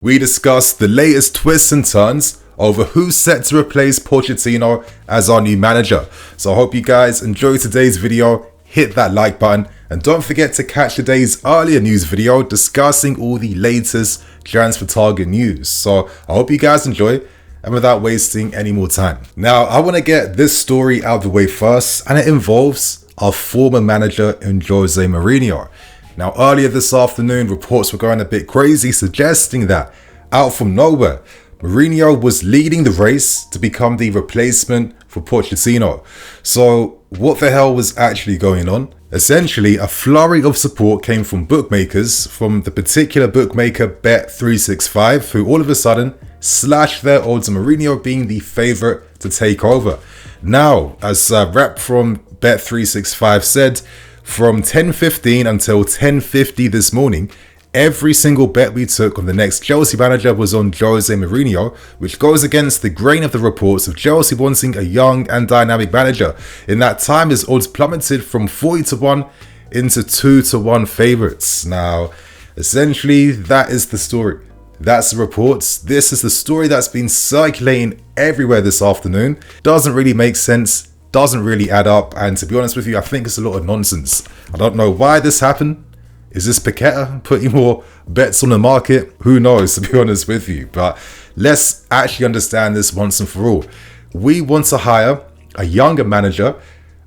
We discuss the latest twists and turns over who's set to replace Pochettino as our new manager. So I hope you guys enjoy today's video, hit that like button, and don't forget to catch today's earlier news video discussing all the latest transfer target news. So I hope you guys enjoy, and without wasting any more time. Now, I want to get this story out of the way first, and it involves our former manager in Jose Mourinho. Now, earlier this afternoon, reports were going a bit crazy, suggesting that, out from nowhere, Mourinho was leading the race to become the replacement for Pochettino. So, what the hell was actually going on? Essentially, a flurry of support came from bookmakers, from the particular bookmaker Bet365, who all of a sudden slashed their odds on Mourinho being the favourite to take over. Now, as a rep from Bet365 said, from 10:15 until 10:50 this morning, every single bet we took on the next Chelsea manager was on Jose Mourinho, which goes against the grain of the reports of Chelsea wanting a young and dynamic manager. In that time, his odds plummeted from 40-1 into 2-1 favourites. Now, essentially, that is the story. That's the reports. This is the story that's been circulating everywhere this afternoon. Doesn't really make sense. Doesn't really add up, and to be honest with you, I think it's a lot of nonsense. I don't know why this happened. Is this Paqueta putting more bets on the market? Who knows, to be honest with you. But let's actually understand this once and for all. We want to hire a younger manager,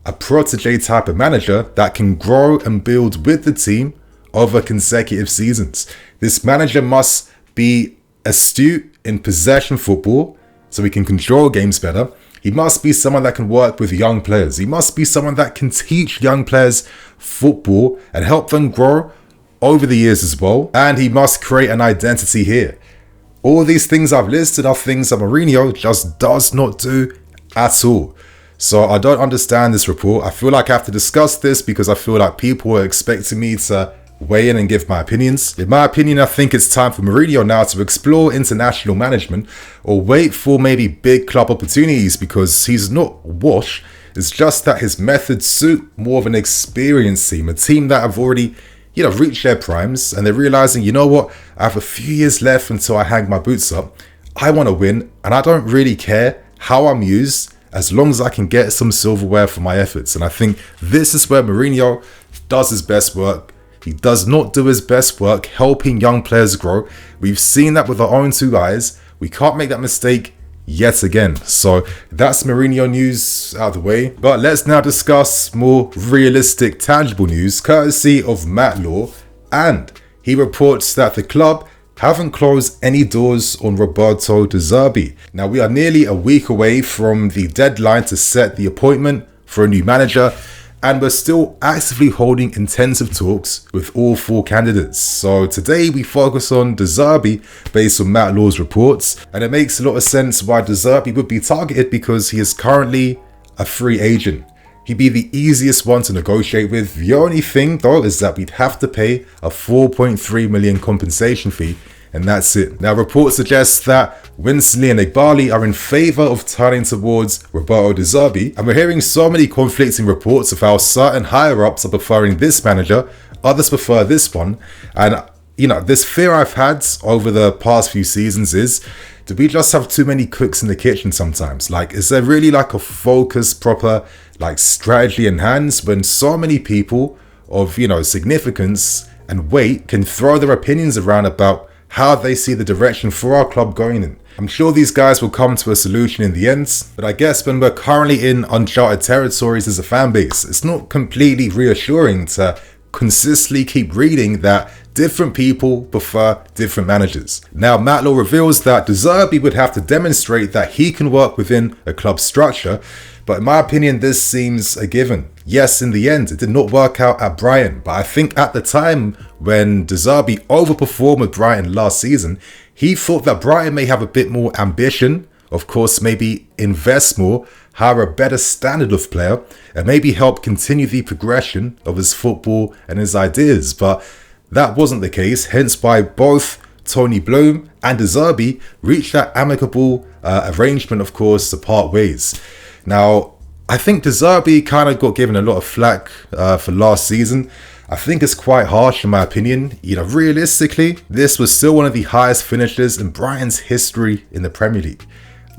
a protege type of manager that can grow and build with the team over consecutive seasons. This manager must be astute in possession football so he can control games better. He must be someone that can work with young players. He must be someone that can teach young players football and help them grow over the years as well. And he must create an identity here. All these things I've listed are things that Mourinho just does not do at all. So I don't understand this report. I feel like I have to discuss this because I feel like people are expecting me to weigh in and give my opinions. In my opinion, I think it's time for Mourinho now to explore international management or wait for maybe big club opportunities, because he's not wash. It's just that his methods suit more of an experienced team, a team that have already, reached their primes, and they're realizing, you know what, I have a few years left until I hang my boots up. I want to win, and I don't really care how I'm used as long as I can get some silverware for my efforts. And I think this is where Mourinho does his best work. He does not do his best work helping young players grow. We've seen that with our own two eyes. We can't make that mistake yet again. So that's Mourinho news out of the way. But let's now discuss more realistic, tangible news, courtesy of Matt Law. And he reports that the club haven't closed any doors on Roberto De Zerbi. Now, we are nearly a week away from the deadline to set the appointment for a new manager, and we're still actively holding intensive talks with all four candidates. So today we focus on De Zerbi based on Matt Law's reports, and it makes a lot of sense why De Zerbi would be targeted, because he is currently a free agent. He'd be the easiest one to negotiate with. The only thing though is that we'd have to pay a 4.3 million compensation fee, and that's it. Now, reports suggest that Winsley and Igbali are in favour of turning towards Roberto De Zerbi, and we're hearing so many conflicting reports of how certain higher-ups are preferring this manager, others prefer this one. And this fear I've had over the past few seasons is, do we just have too many cooks in the kitchen sometimes? Like, is there really like a focused, proper strategy in hands when so many people of significance and weight can throw their opinions around about how they see the direction for our club going in? I'm sure these guys will come to a solution in the end, but I guess when we're currently in uncharted territories as a fan base, it's not completely reassuring to consistently keep reading that different people prefer different managers. Now, Matt Law reveals that De Zerbi would have to demonstrate that he can work within a club structure, but in my opinion, this seems a given. Yes, in the end, it did not work out at Brighton, but I think at the time when De Zerbi overperformed with Brighton last season, he thought that Brighton may have a bit more ambition, of course, maybe invest more, hire a better standard of player, and maybe help continue the progression of his football and his ideas. But that wasn't the case, hence why both Tony Bloom and De Zerbi reached that amicable arrangement, of course, to part ways. Now, I think De Zerbi kind of got given a lot of flack for last season. I think it's quite harsh in my opinion. Realistically, this was still one of the highest finishers in Brighton's history in the Premier League.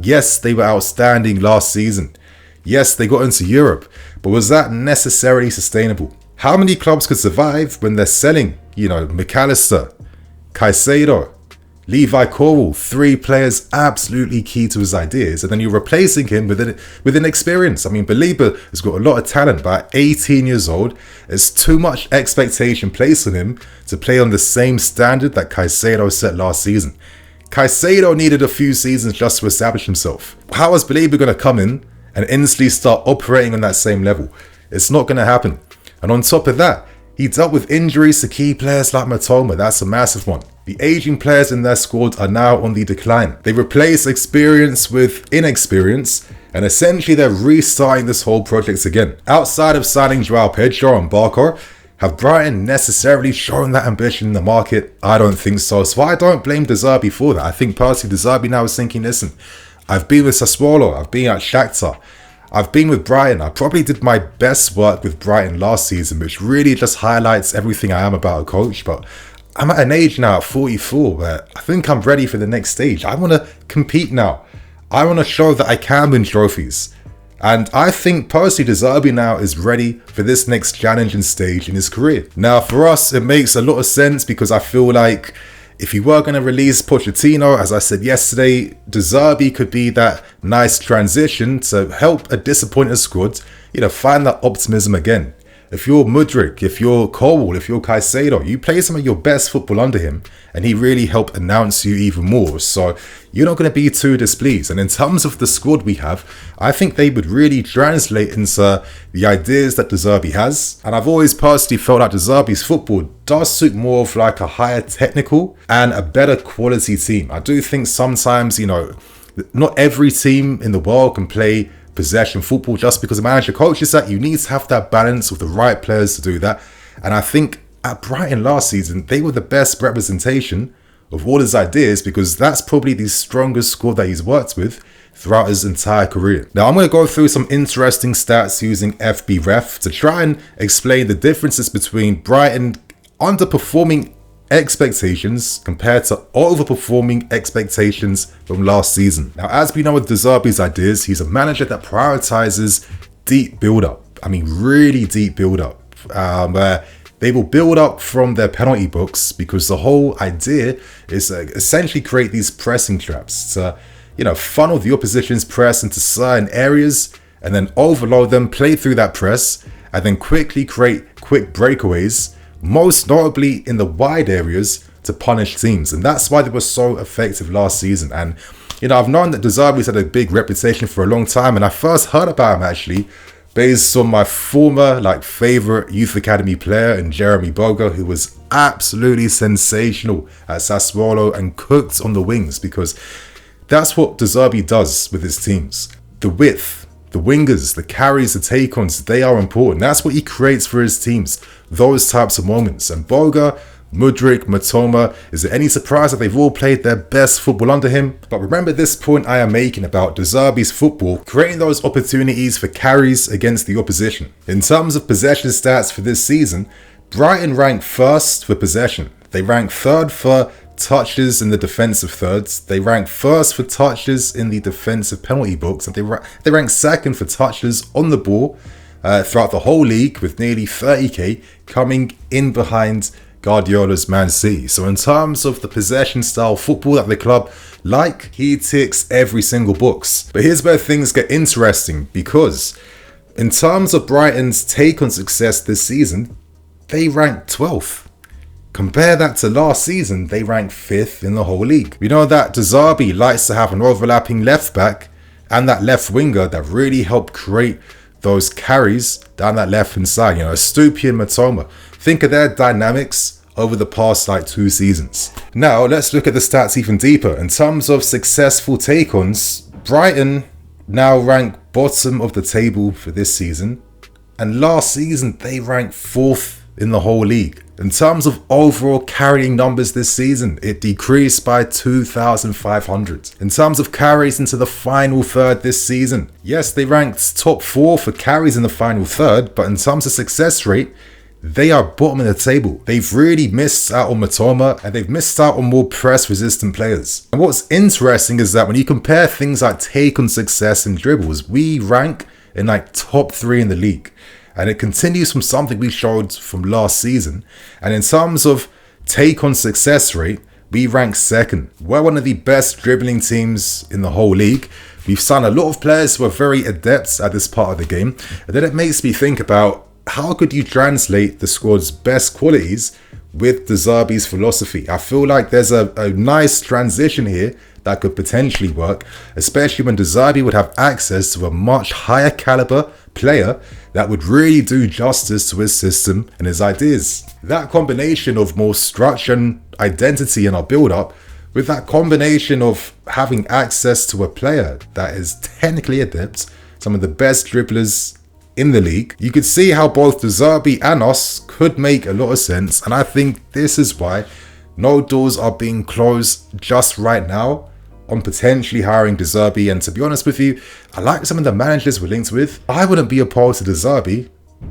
Yes, they were outstanding last season. Yes, they got into Europe, but was that necessarily sustainable? How many clubs could survive when they're selling, McAllister, Caicedo, Levi Corwell, 3 players absolutely key to his ideas, and then you're replacing him with inexperience. I mean, Belieber has got a lot of talent, but at 18 years old, there's too much expectation placed on him to play on the same standard that Caicedo set last season. Caicedo needed a few seasons just to establish himself. How is Belieber going to come in and instantly start operating on that same level? It's not going to happen. And on top of that, he dealt with injuries to key players like Matoma. That's a massive one. The aging players in their squad are now on the decline. They replace experience with inexperience, and essentially they're restarting this whole project again. Outside of signing Joao Pedro and Barker, have Brighton necessarily shown that ambition in the market? I don't think so. So I don't blame De Zerbi for that. I think personally De Zerbi now is thinking, listen, I've been with Sassuolo, I've been at Shakhtar, I've been with Brighton. I probably did my best work with Brighton last season, which really just highlights everything I am about a coach. But I'm at an age now at 44 where I think I'm ready for the next stage. I want to compete now. I want to show that I can win trophies. And I think personally De Zerbi now is ready for this next challenge and stage in his career. Now for us, it makes a lot of sense because I feel like if you were going to release Pochettino, as I said yesterday, De Zerbi could be that nice transition to help a disappointed squad, find that optimism again. If you're Mudryk, if you're Corwell, if you're Caicedo, you play some of your best football under him and he really helped announce you even more. So you're not going to be too displeased. And in terms of the squad we have, I think they would really translate into the ideas that De Zerbi has. And I've always personally felt like De Zerbi's football does suit more of like a higher technical and a better quality team. I do think sometimes, not every team in the world can play possession football just because the manager coaches that. You need to have that balance with the right players to do that. And I think at Brighton last season, they were the best representation of all his ideas because that's probably the strongest squad that he's worked with throughout his entire career. Now I'm going to go through some interesting stats using FBref to try and explain the differences between Brighton underperforming expectations compared to overperforming expectations from last season. Now, as we know with De Zerbi's ideas, he's a manager that prioritizes deep build-up. I mean, really deep build-up, where they will build up from their penalty box because the whole idea is essentially create these pressing traps to, funnel the opposition's press into certain areas and then overload them, play through that press, and then quickly create quick breakaways, most notably in the wide areas, to punish teams. And that's why they were so effective last season. And I've known that De Zerbi's had a big reputation for a long time, and I first heard about him actually based on my former favorite youth academy player in Jeremy Boga, who was absolutely sensational at Sassuolo and cooked on the wings, because that's what De Zerbi does with his teams. The width, the wingers, the carries, the take-ons, they are important. That's what he creates for his teams, those types of moments. And Boga, Mudryk, Matoma, is it any surprise that they've all played their best football under him? But remember this point I am making about De Zerbi's football, creating those opportunities for carries against the opposition. In terms of possession stats for this season, Brighton ranked first for possession. They ranked third for touches in the defensive thirds. They ranked first for touches in the defensive penalty box, and they ranked second for touches on the ball throughout the whole league, with nearly 30k coming in behind Guardiola's Man City. So in terms of the possession style football that the club he ticks every single box. But here's where things get interesting, because in terms of Brighton's take on success this season, they ranked 12th. Compare that to last season, they ranked 5th in the whole league. We know that De Zerbi likes to have an overlapping left back and that left winger that really help create those carries down that left hand side. Stupi and Matoma. Think of their dynamics over the past 2 seasons. Now let's look at the stats even deeper. In terms of successful take-ons, Brighton now rank bottom of the table for this season, and last season they ranked 4th in the whole league. In terms of overall carrying numbers this season, it decreased by 2,500. In terms of carries into the final third this season, yes, they ranked top 4 for carries in the final third, but in terms of success rate, they are bottom of the table. They've really missed out on Matoma, and they've missed out on more press-resistant players. And what's interesting is that when you compare things like take on success and dribbles, we rank in like top 3 in the league. And it continues from something we showed from last season. And in terms of take on success rate, we rank 2nd. We're one of the best dribbling teams in the whole league. We've signed a lot of players who are very adept at this part of the game. And then it makes me think about, how could you translate the squad's best qualities with De Zerbi's philosophy? I feel like there's a nice transition here that could potentially work, especially when De Zerbi would have access to a much higher caliber player that would really do justice to his system and his ideas. That combination of more structure and identity in our build-up, with that combination of having access to a player that is technically adept, some of the best dribblers in the league, you could see how both De Zerbi and us could make a lot of sense. And I think this is why no doors are being closed just right now on potentially hiring De Zerbi. And to be honest with you, I like some of the managers we're linked with. I wouldn't be opposed to De Zerbi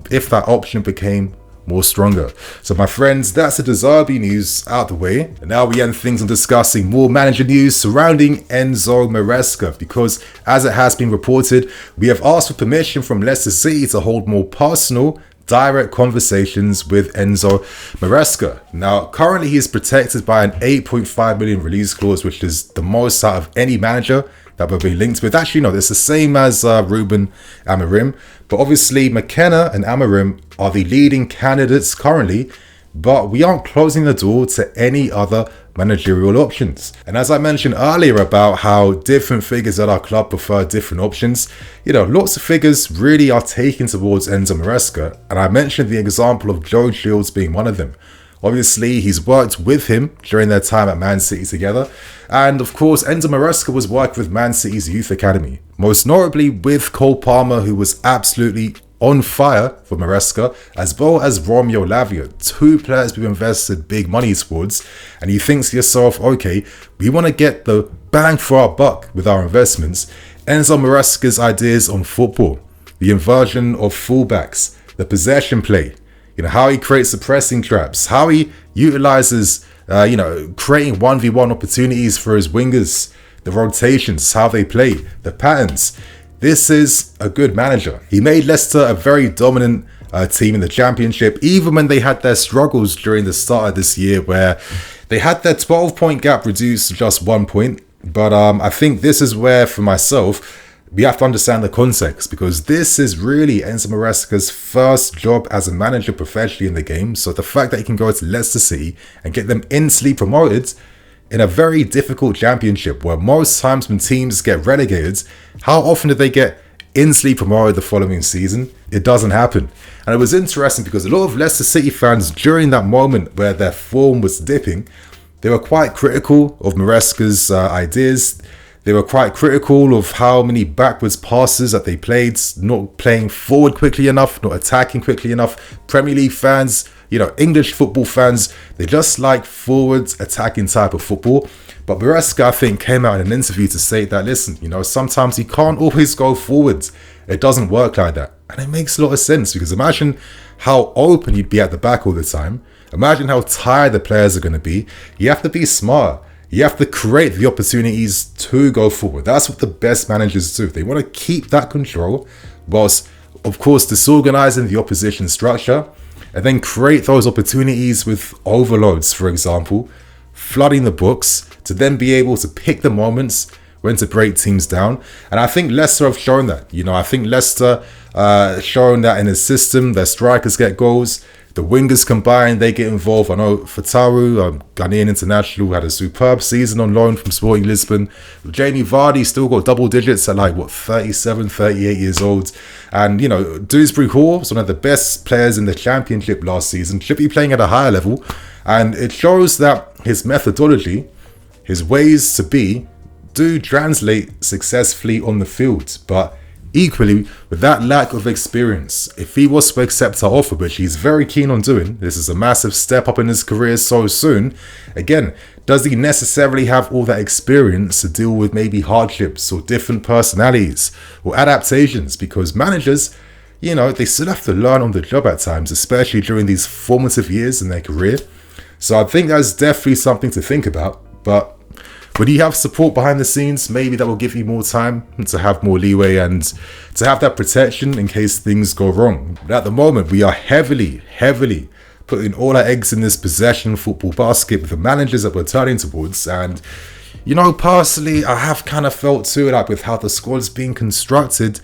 if that option became more stronger. So my friends, that's the De Zerbi news out the way. And now we end things on discussing more manager news surrounding Enzo Maresca, because as it has been reported, we have asked for permission from Leicester City to hold more personal, direct conversations with Enzo Maresca. Now, currently he is protected by an 8.5 million release clause, which is the most out of any manager that we've been linked with. Actually, no, it's the same as Ruben Amorim. But obviously, McKenna and Amorim are the leading candidates currently, but we aren't closing the door to any other managerial options. And as I mentioned earlier about how different figures at our club prefer different options, lots of figures really are taken towards Enzo Maresca. And I mentioned the example of Joe Shields being one of them. Obviously, he's worked with him during their time at Man City together. And of course, Enzo Maresca was working with Man City's youth academy, most notably with Cole Palmer, who was absolutely on fire for Maresca, as well as Romeo Lavia, 2 players we've invested big money towards. And you think to yourself, okay, we want to get the bang for our buck with our investments. Enzo Maresca's ideas on football, the inversion of fullbacks, the possession play, how he creates the pressing traps, how he utilizes, creating 1v1 opportunities for his wingers, the rotations, how they play, the patterns. This is a good manager. He made Leicester a very dominant team in the Championship, even when they had their struggles during the start of this year, where they had their 12-point gap reduced to just 1 point. But I think this is where, for myself, we have to understand the context, because this is really Enzo Maresca's first job as a manager professionally in the game. So the fact that he can go to Leicester City and get them instantly promoted in a very difficult championship, where most times when teams get relegated, how often do they get instantly promoted the following season? It doesn't happen. And it was interesting because a lot of Leicester City fans, during that moment where their form was dipping, they were quite critical of Maresca's ideas. They were quite critical of how many backwards passes that they played, not playing forward quickly enough, not attacking quickly enough. Premier League fans, English football fans, they just like forwards attacking type of football. But Maresca, I think, came out in an interview to say that, listen, sometimes you can't always go forwards. It doesn't work like that. And it makes a lot of sense, because imagine how open you'd be at the back all the time. Imagine how tired the players are going to be. You have to be smart. You have to create the opportunities to go forward. That's what the best managers do. They want to keep that control whilst, of course, disorganizing the opposition structure, and then create those opportunities with overloads, for example, flooding the books to then be able to pick the moments when to break teams down. And I think Leicester have shown that. I think Leicester shown that in his system, their strikers get goals. The wingers combined, they get involved. I know Fataru, Ghanaian international, had a superb season on loan from Sporting Lisbon. Jamie Vardy still got double digits at 37, 38 years old. And, Dewsbury Hall was one of the best players in the Championship last season, should be playing at a higher level. And it shows that his methodology, his ways to be, do translate successfully on the field. But equally, with that lack of experience, if he was to accept our offer, which he's very keen on doing, this is a massive step up in his career so soon, again, does he necessarily have all that experience to deal with maybe hardships or different personalities or adaptations? Because managers, you know, they still have to learn on the job at times, especially during these formative years in their career. So I think that's definitely something to think about. But when you have support behind the scenes, maybe that will give you more time to have more leeway and to have that protection in case things go wrong. But at the moment, we are heavily putting all our eggs in this possession football basket with the managers that we're turning towards. And, you know, personally, I have kind of felt too, like with how the squad's being constructed,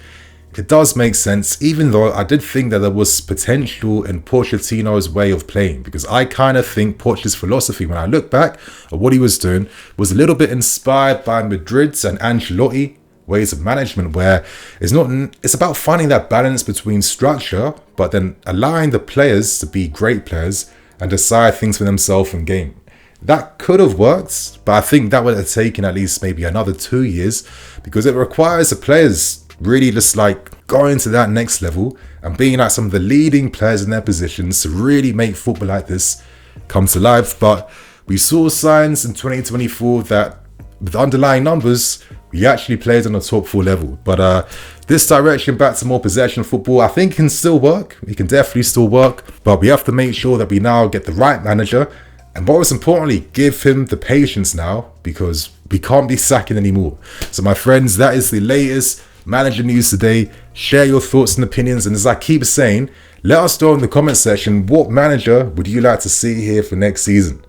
it does make sense, even though I did think that there was potential in Pochettino's way of playing, because I kind of think Poch's philosophy, when I look back at what he was doing, was a little bit inspired by Madrid's and Ancelotti ways of management, where it's about finding that balance between structure, but then allowing the players to be great players and decide things for themselves in game. That could have worked, but I think that would have taken at least maybe another 2 years, because it requires the players really just like going to that next level and being like some of the leading players in their positions to really make football like this come to life. But we saw signs in 2024 that with underlying numbers, we actually played on the top 4 level. But this direction back to more possession football, I think can still work. It can definitely still work, but we have to make sure that we now get the right manager, and most importantly, give him the patience now, because we can't be sacking anymore. So my friends, that is the latest manager news today. Share your thoughts and opinions, and as I keep saying, let us know in the comment section, what manager would you like to see here for next season?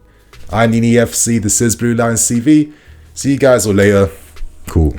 I'm NiniFC, this is BlueLionsTV. See you guys all later. Cool.